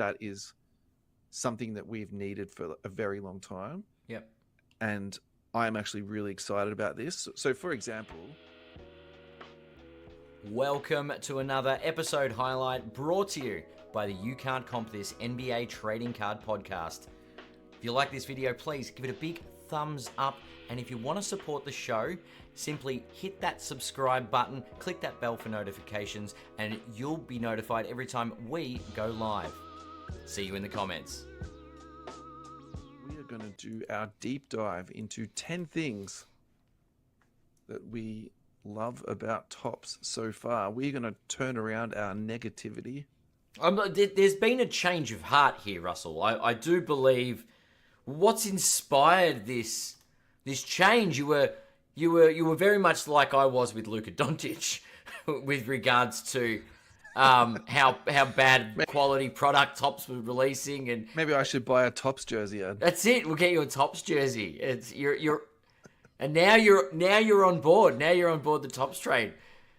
that is something that we've needed for a very long time. Yep. And I'm actually really excited about this. So for example, welcome to another episode highlight brought to you by the You Can't Comp This NBA Trading Card Podcast. If you like this video, please give it a big thumbs up. And if you want to support the show, simply hit that subscribe button, click that bell for notifications, and you'll be notified every time we go live. See you in the comments. we are going to do our deep dive into 10 things that we love about Topps so far. We're going to turn around our negativity. There's been a change of heart here, Russell. I do believe what's inspired this change. You were very much like I was with Luka Doncic with regards to how bad quality product Topps were releasing, and Maybe I should buy a Topps jersey. Ed. that's it. We'll get you a Topps jersey. It's and now you're on board. Now you're on board the Topps trade.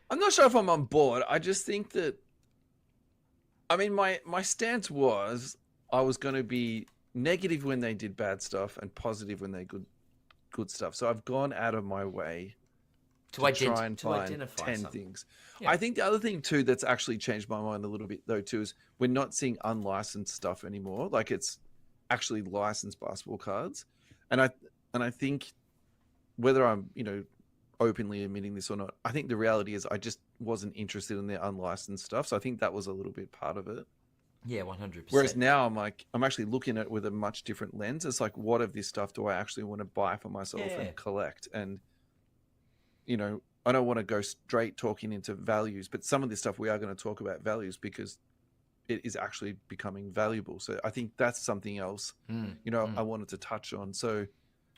I'm not sure if I'm on board. I just think that, I mean, my stance was I was going to be negative when they did bad stuff and positive when they good stuff. So I've gone out of my way to try and find identify 10 something. things. Yeah. I think the other thing too that's actually changed my mind a little bit though too is we're not seeing unlicensed stuff anymore. Like it's actually licensed basketball cards. And I think whether I'm, openly admitting this or not, I think the reality is I just wasn't interested in the unlicensed stuff. So I think that was a little bit part of it. Yeah, 100%. Whereas now I'm actually looking at it with a much different lens. It's like, what of this stuff do I actually want to buy for myself and collect? And, I don't want to go straight talking into values, but some of this stuff we are going to talk about values because it is actually becoming valuable. So I think that's something else, I wanted to touch on. So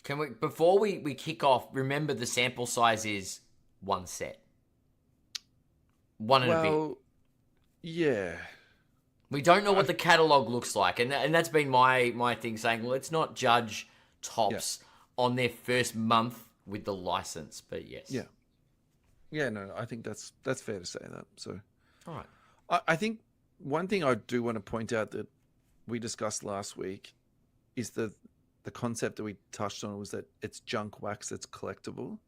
Can we, before we kick off, remember the sample size is one set. One and a bit. Yeah. We don't know what the catalog looks like, and that's been my thing saying, well, let's not judge Topps on their first month with the license, but yes. Yeah, no, I think that's fair to say that. So, all right. I think one thing I do want to point out that we discussed last week is the concept that we touched on was that it's junk wax that's collectible.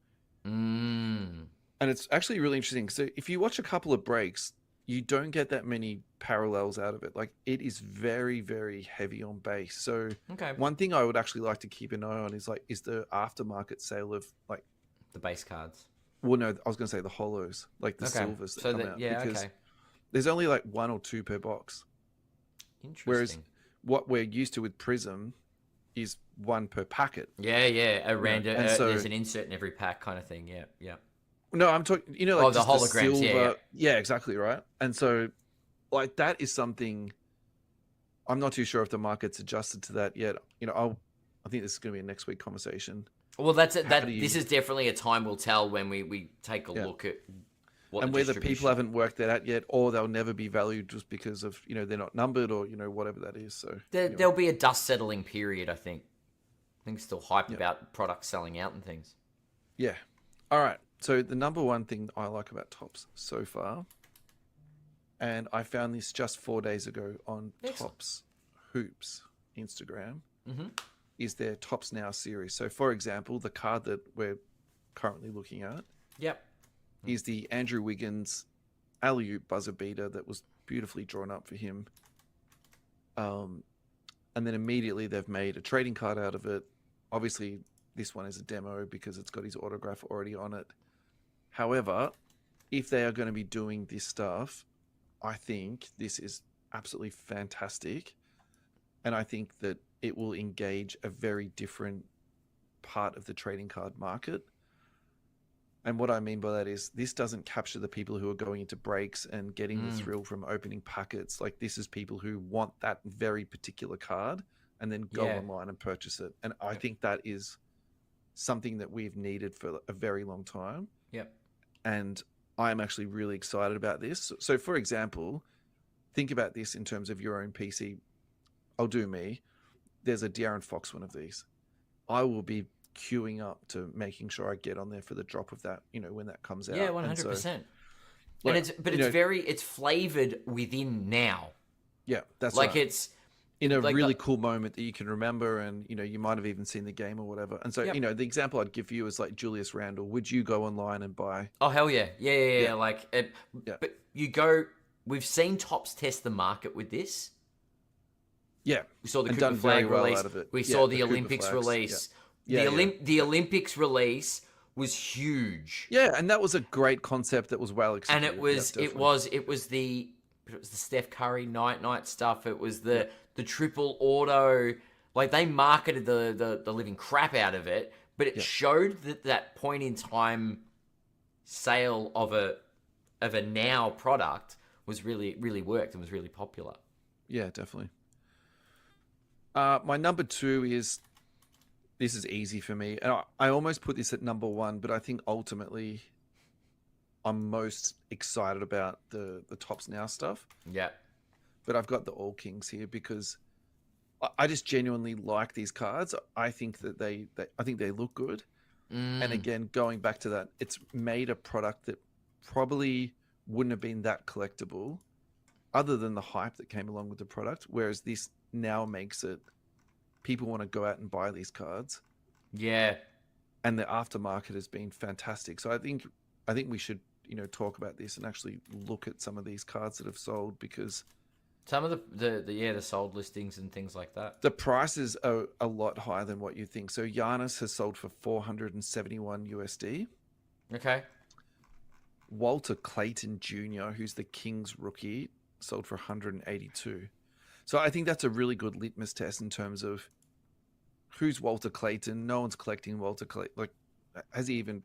And it's actually really interesting. So if you watch a couple of breaks, you don't get that many parallels out of it. Like it is very, very heavy on base. So one thing I would actually like to keep an eye on is the aftermarket sale of like the base cards. Well, no, I was going to say the hollows, like the silvers that come out. Yeah, because there's only like one or two per box. Interesting. Whereas what we're used to with Prism is one per packet. Yeah, a random. So, there's an insert in every pack kind of thing. Yeah. No, I'm talking. Like the holograms. Silver, yeah, exactly right. And so, like that is something. I'm not too sure if the market's adjusted to that yet. I think this is going to be a next week conversation. Well, that's it. This is definitely a time will tell when we take a look at what and whether people haven't worked that out yet, or they'll never be valued just because of they're not numbered or whatever that is. So there'll be a dust settling period. I think still hype about products selling out and things. Yeah. All right. So the number one thing I like about Topps so far, and I found this just 4 days ago on Topps Hoops Instagram, is their Topps Now series. So for example, the card that we're currently looking at is the Andrew Wiggins alley-oop buzzer beater that was beautifully drawn up for him. And then immediately they've made a trading card out of it. Obviously, this one is a demo because it's got his autograph already on it. However, if they are going to be doing this stuff, I think this is absolutely fantastic. And I think that it will engage a very different part of the trading card market. And what I mean by that is this doesn't capture the people who are going into breaks and getting the thrill from opening packets. Like this is people who want that very particular card and then go online and purchase it. And I think that is something that we've needed for a very long time. Yep. And I'm actually really excited about this. So for example, think about this in terms of your own PC. I'll do me. There's a De'Aaron Fox one of these. I will be queuing up to making sure I get on there for the drop of that, when that comes out. Yeah, 100%. And it's flavored within now. Yeah, that's Like right. it's In a like really cool moment that you can remember, and you might have even seen the game or whatever. And so yep. the example I'd give you is like Julius Randle. Would you go online and buy? Oh hell yeah, yeah, yeah, yeah. Yeah, Yeah. Like it, yeah, but you go. We've seen Tops test the market with this. yeah, We saw the and Cooper done very Flag well release. out of it. We Yeah, saw the the Cooper Olympics Flags. Yeah, release. yeah, yeah, The yeah. Olympics release was huge, Yeah, and that was a great concept that was well and executed. Yeah, definitely. it was the Steph Curry night stuff. It was the triple auto. Like they marketed the living crap out of it, but it Yeah, showed that point in time sale of a now product was really worked and was really popular. yeah, definitely. My number two is this is easy for me, and I almost put this at number one, but I think ultimately I'm most excited about the Tops Now stuff. Yeah. But I've got the All Kings here because I just genuinely like these cards. I think that I think they look good. And Mm, again, going back to that, it's made a product that probably wouldn't have been that collectible other than the hype that came along with the product. Whereas this now makes it people want to go out and buy these cards, yeah. and the aftermarket has been fantastic. So I think we should talk about this and actually look at some of these cards that have sold because Some of the sold listings and things like that. the prices are a lot higher than what you think. So Giannis has sold for 471 USD. Okay. Walter Clayton Jr., who's the Kings rookie, sold for 182. So I think that's a really good litmus test in terms of who's Walter Clayton. No one's collecting Walter Clayton. Like, has he even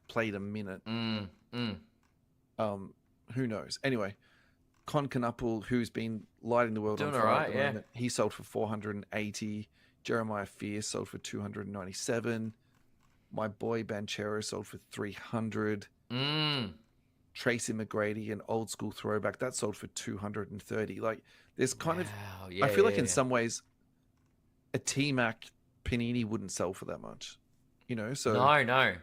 played a minute? Mm, mm. Who knows? Anyway, Con Canapul, who's been lighting the world Doing on fire alright, at the yeah. moment, he sold for 480. Jeremiah Fierce sold for 297. My boy Banchero sold for 300. Mm. Tracy McGrady, an old school throwback, that sold for 230. Like, there's kind of, Wow. Yeah, I feel like yeah, in yeah. some ways, a T-Mac Panini wouldn't sell for that much, So No.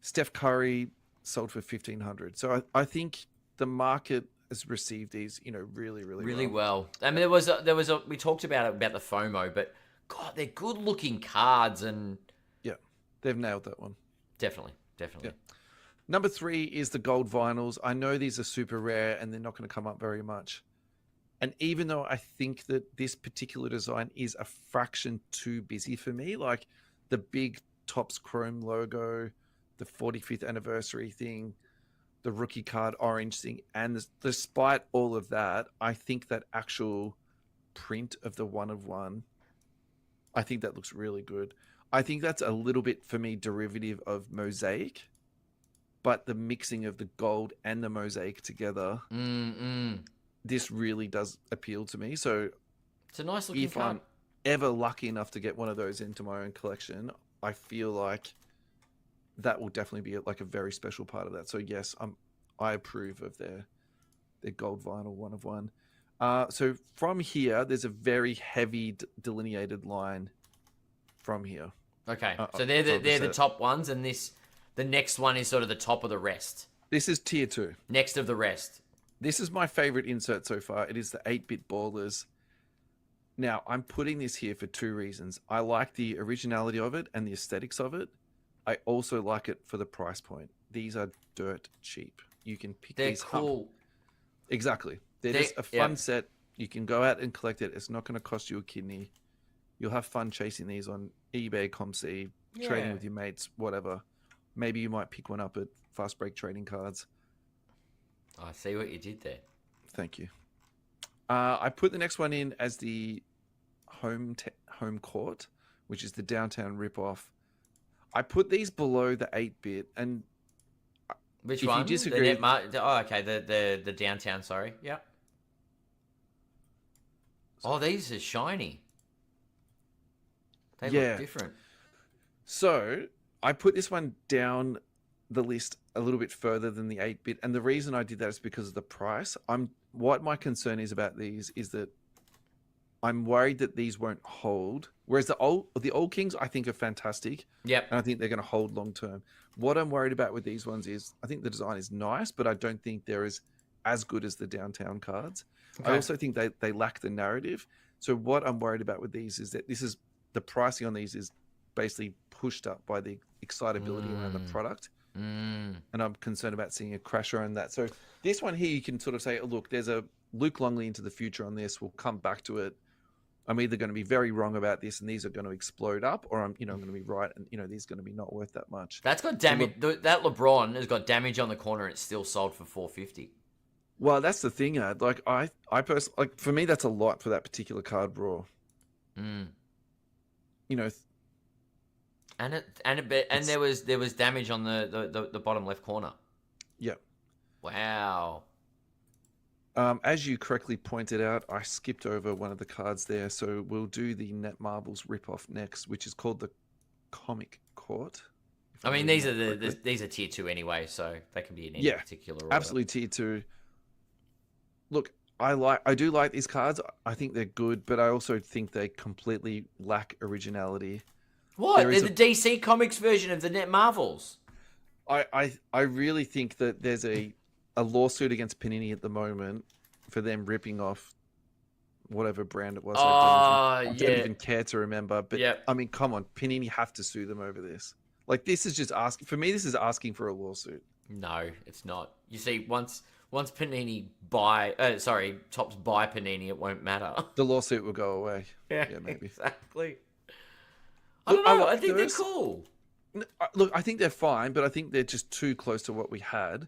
Steph Curry sold for 1,500. So I think the market has received these, really, really, Really well. well. I mean, there was a we talked about the FOMO, but God, they're good looking cards and Yeah, they've nailed that one. definitely. Yeah. Number three is the gold vinyls. I know these are super rare and they're not going to come up very much. And even though I think that this particular design is a fraction too busy for me, like the big Topps Chrome logo, the 45th anniversary thing, the rookie card orange thing, and despite all of that, I think that actual print of the one of one, I think that looks really good. I think that's a little bit for me derivative of Mosaic, but the mixing of the gold and the Mosaic together, Mm. this really does appeal to me. So It's a nice looking if card. I'm ever lucky enough to get one of those into my own collection, I feel like that will definitely be like a very special part of that. So yes, I approve of their gold vinyl one of one. So from here, there's a very heavy delineated line from here. Okay, so so they're I'll just the say- top ones, and the next one is sort of the top of the rest. This is tier 2. Next of the rest. This is my favorite insert so far. It is the 8-bit ballers. Now, I'm putting this here for two reasons. I like the originality of it and the aesthetics of it. I also like it for the price point. These are dirt cheap. You can pick They're these up. cool. Exactly. They're just a fun set. You can go out and collect it. It's not going to cost you a kidney. You'll have fun chasing these on eBay, ComC, trading Yeah. with your mates, whatever. Maybe you might pick one up at Fast Break Trading Cards. I see what you did there. Thank you. I put the next one in as the home court, which is the downtown ripoff. I put these below the 8-bit, and Which if you one? disagree- Okay. The downtown. Sorry. Yeah. Oh, these are shiny. They Yeah. look different. so I put this one down the list a little bit further than the 8-bit, and the reason I did that is because of the price. What my concern is about these is that I'm worried that these won't hold. Whereas the old Kings, I think, are fantastic, Yep. and I think they're going to hold long term. What I'm worried about with these ones is I think the design is nice, but I don't think there is as good as the Downtown cards. Okay. I also think they lack the narrative. So what I'm worried about with these is that the pricing on these is basically pushed up by the excitability around the product. And I'm concerned about seeing a crash around that. So this one here, you can sort of say, oh, look, there's a Luke Longley into the future on this. We'll come back to it. I'm either going to be very wrong about this and these are going to explode up, or I'm going to be right and these are going to be not worth that much. That's got damage. That LeBron has got damage on the corner. And it's still sold for $450. Well, that's the thing, Ad. Like I personally, like for me, that's a lot for that particular card raw. Mm. And there was damage on the bottom left corner. Yeah. Wow. As you correctly pointed out, I skipped over one of the cards there, so we'll do the Netmarbles ripoff next, which is called the Comic Court. I mean, these are tier 2 anyway, so they can be in any particular order. Absolutely tier 2. Look, I do like these cards. I think they're good, but I also think they completely lack originality. What? They're the DC Comics version of the Netmarvels. I really think that there's a lawsuit against Panini at the moment for them ripping off whatever brand it was. I don't even care to remember. But I mean, come on, Panini have to sue them over this. Like, this is just asking for me. This is asking for a lawsuit. No, it's not. You see, once Panini Topps buy Panini, it won't matter. The lawsuit will go away. Yeah, maybe. Exactly. I don't know. I think they're cool. Look, I think they're fine, but I think they're just too close to what we had.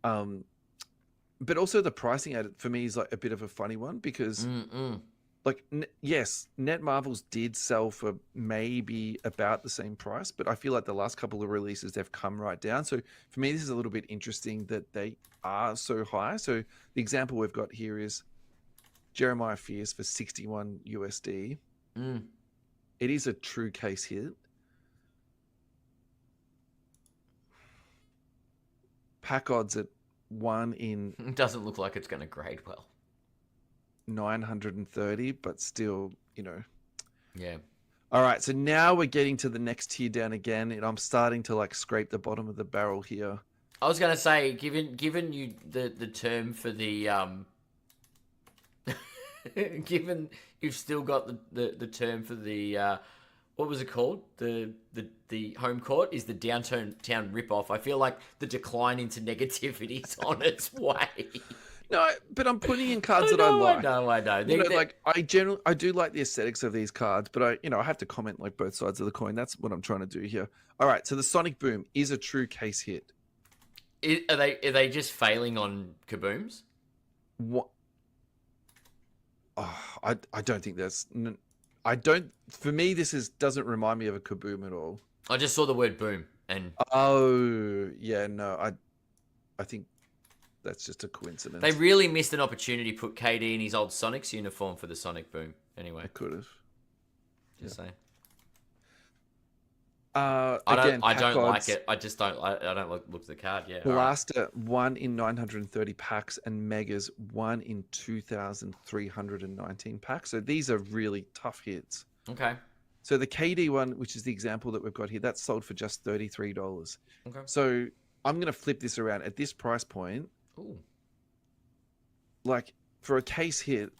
But also the pricing at it for me is like a bit of a funny one because, like, yes, Netmarvels did sell for maybe about the same price, but I feel like the last couple of releases they've come right down. So for me, this is a little bit interesting that they are so high. So the example we've got here is Jeremiah Fierce for 61 USD. It is a true case hit. Pack odds at 1 in... It doesn't look like it's going to grade well. 930, but still, Yeah. All right, so now we're getting to the next tier down again, and I'm starting to like scrape the bottom of the barrel here. I was going to say, given you the term for the given you've still got the term for the what was it called? The home court is the downtown ripoff. I feel like the decline into negativity is on its way. No, but I'm putting in cards that I like. I know. Like I do like the aesthetics of these cards, but I have to comment like both sides of the coin. That's what I'm trying to do here. All right, so the Sonic Boom is a true case hit. Are they just failing on kabooms? What? Oh, I don't think that's. I don't. For me, doesn't remind me of a kaboom at all. I just saw the word boom and. Oh yeah, no. I think that's just a coincidence. They really missed an opportunity to put KD in his old Sonics uniform for the Sonic Boom. Anyway, I could have. Just saying. Again, I don't like it. I just don't. I don't look at the card. Yeah. Blaster 1 in 930 packs and Megas 1 in 2,319 packs. So these are really tough hits. Okay. So the KD one, which is the example that we've got here, that's sold for just $33. Okay. So I'm going to flip this around at this price point. Ooh. Like for a case hit,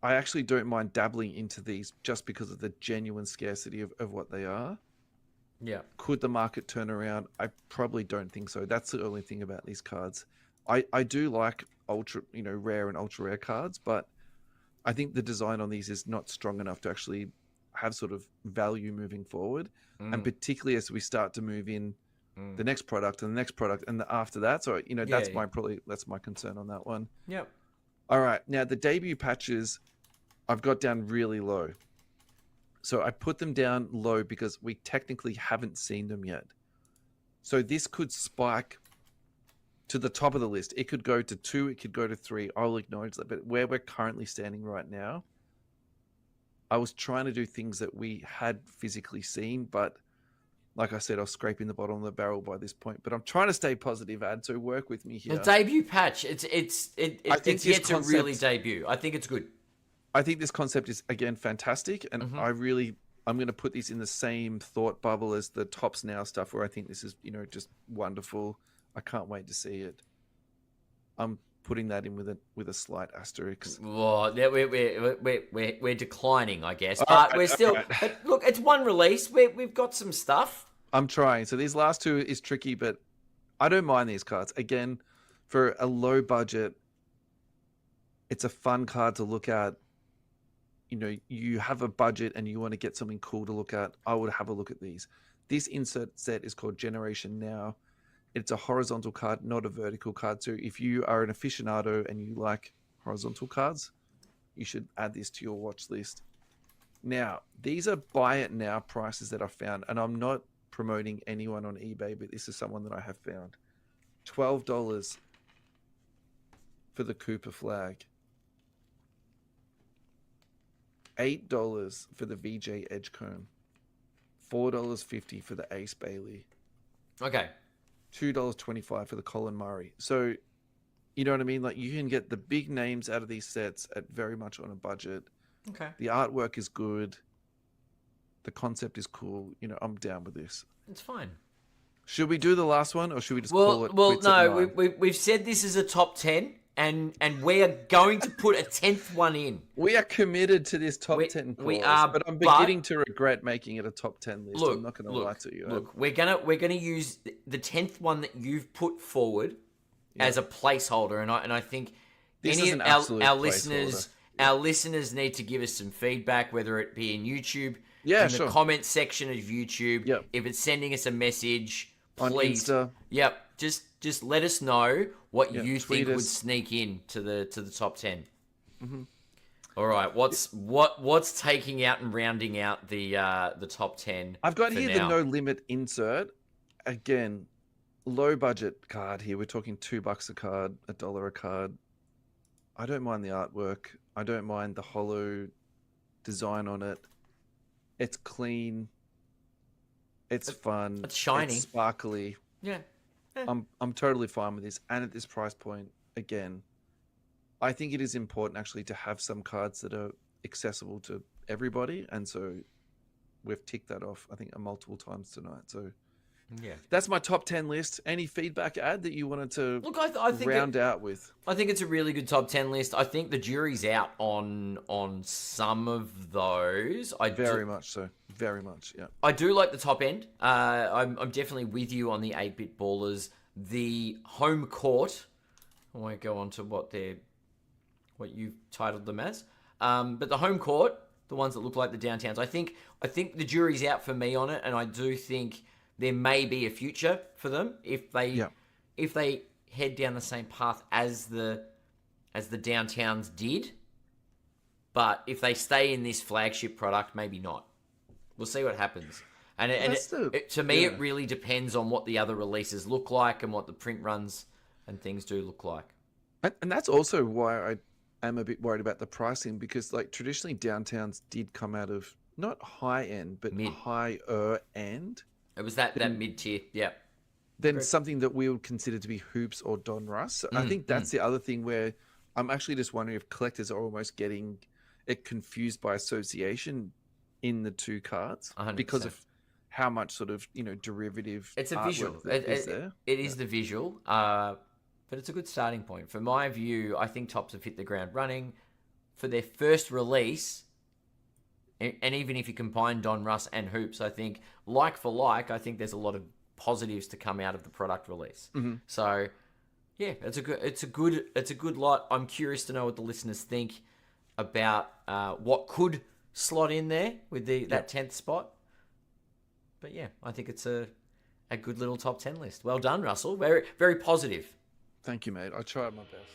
I actually don't mind dabbling into these just because of the genuine scarcity of what they are. Yeah. Could the market turn around? I probably don't think so. That's the only thing about these cards. I do like rare and ultra rare cards, but I think the design on these is not strong enough to actually have sort of value moving forward. And particularly as we start to move in the next product and the next product and after that. So, that's my concern on that one. Yep. All right. Now the debut patches I've got down really low. So I put them down low because we technically haven't seen them yet. So this could spike to the top of the list. It could go to 2, it could go to 3. I'll acknowledge that. But where we're currently standing right now, I was trying to do things that we had physically seen, but like I said, I was scraping the bottom of the barrel by this point. But I'm trying to stay positive, Ad, so work with me here. The debut patch, it's yet to really debut. I think it's good. I think this concept is, again, fantastic. And I'm going to put this in the same thought bubble as the Topps Now stuff where I think this is, just wonderful. I can't wait to see it. putting that in with a slight asterisk. Well, we're declining, I guess, All but right, we're still. all right. But look, it's one release. We've got some stuff. I'm trying. So these last two is tricky, but I don't mind these cards. Again, for a low budget, it's a fun card to look at. You know, you have a budget and you want to get something cool to look at, I would have a look at these. This insert set is called Generation Now. It's a horizontal card, not a vertical card. So if you are an aficionado and you like horizontal cards, you should add this to your watch list. Now, these are buy it now prices that I found, and I'm not promoting anyone on eBay, but this is someone that I have found. $12 for the Cooper flag. $8 for the VJ Edgecombe, $4.50 for the Ace Bailey, Okay. $2.25 for the Colin Murray. So, you know what I mean? Like, you can get the big names out of these sets at very much on a budget. Okay. The artwork is good. The concept is cool. You know, I'm down with this. It's fine. Should we do the last one, or should we just call it? Well, quits at no. 9? We've said this is a top 10, and we are going to put a 10th one in. We are committed to this top We- 10 we clause, are, but I'm but- beginning to regret making it a top 10 list. I'm not going to lie to you. Look, we're gonna use the 10th one that you've put forward as a placeholder, and I think This any is of an absolute our placeholder. listeners need to give us some feedback, whether it be in YouTube, Yeah, in sure. the comment section of YouTube. Yep. If it's sending us a message, On please. Insta. Yep. Just let us know what you tweet think would us. sneak in to the top 10. Mm-hmm. All right, what's taking out and rounding out the top 10? I've got for here now? the no limit insert. Again, low budget card here. We're talking $2 a card, $1 a card. I don't mind the artwork. I don't mind the hollow design on it. It's clean. It's fun. it's shiny. It's sparkly. Yeah. I'm totally fine with this. And at this price point, again, I think it is important actually to have some cards that are accessible to everybody. And so we've ticked that off, I think, multiple times tonight. So Yeah. that's my top 10 list. Any feedback add that you wanted to Look, I think round out with? I think it's a really good top 10 list. I think the jury's out on some of those. Very much so. Very much, yeah. I do like the top end. I'm definitely with you on the 8-bit ballers. The home court. I won't go on to what you've titled them as. But the home court, the ones that look like the downtowns. I think the jury's out for me on it, and I do think there may be a future for them if they head down the same path as the downtowns did. But if they stay in this flagship product, maybe not. We'll see what happens. And to me, it really depends on what the other releases look like and what the print runs and things do look like. And that's also why I am a bit worried about the pricing, because like traditionally downtowns did come out of not high end, but higher end. It was that mid tier, yeah. Then something that we would consider to be Hoops or Don Russ. So I think that's the other thing where I'm actually just wondering if collectors are almost getting it confused by association in the two cards 100%. because of how much sort of, derivative It's a artwork visual. that is there. It is the visual, but it's a good starting point. For my view, I think Topps have hit the ground running. For their first release, and even if you combine Don Russ and Hoops, I think, like for like, I think there's a lot of positives to come out of the product release. Mm-hmm. So, yeah, it's a good lot. I'm curious to know what the listeners think about what could slot in there with that 10th spot. But yeah, I think it's a good little top 10 list. Well done, Russell. Very, very positive. Thank you, mate. I tried my best.